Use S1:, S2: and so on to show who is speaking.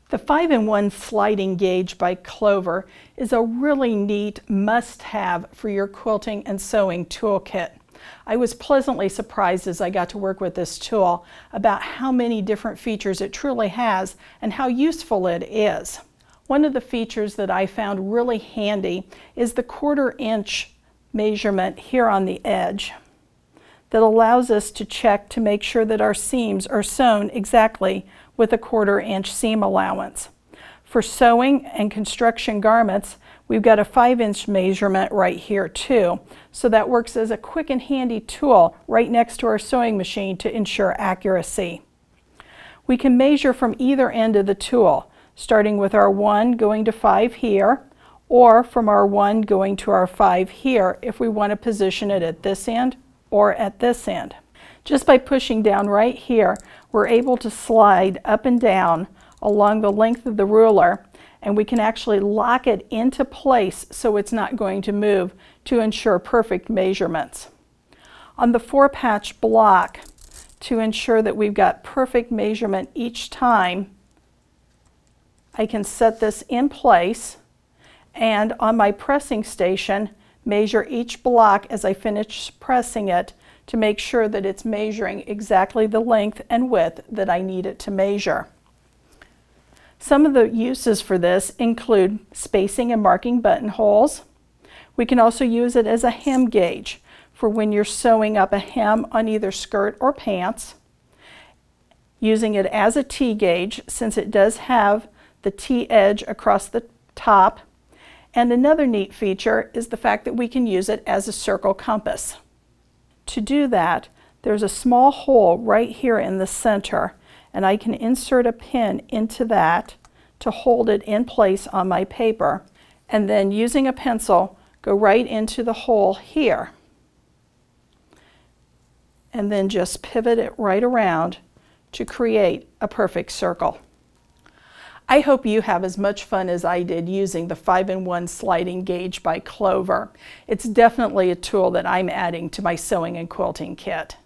S1: The 5-in-1 sliding gauge by Clover is a really neat must-have for your quilting and sewing toolkit. I was pleasantly surprised as I got to work with this tool about how many different features it truly has and how useful it is. One of the features that I found really handy is the 1/4 inch measurement here on the edge that allows us to check to make sure that our seams are sewn exactly with a 1/4 inch seam allowance. For sewing and construction garments, we've got a 5-inch measurement right here too, so that works as a quick and handy tool right next to our sewing machine to ensure accuracy. We can measure from either end of the tool, starting with our 1 going to 5 here, or from our 1 going to our 5 here if we want to position it at this end or at this end. Just by pushing down right here, we're able to slide up and down along the length of the ruler, and we can actually lock it into place so it's not going to move to ensure perfect measurements. On the 4-patch block, to ensure that we've got perfect measurement each time, I can set this in place, and on my pressing station, measure each block as I finish pressing it to make sure that it's measuring exactly the length and width that I need it to measure. Some of the uses for this include spacing and marking buttonholes. We can also use it as a hem gauge for when you're sewing up a hem on either skirt or pants. Using it as a T gauge since it does have the T edge across the top. And another neat feature is the fact that we can use it as a circle compass. To do that, there's a small hole right here in the center, and I can insert a pin into that to hold it in place on my paper, and then using a pencil, go right into the hole here, and then just pivot it right around to create a perfect circle. I hope you have as much fun as I did using the 5-in-1 sliding gauge by Clover. It's definitely a tool that I'm adding to my sewing and quilting kit.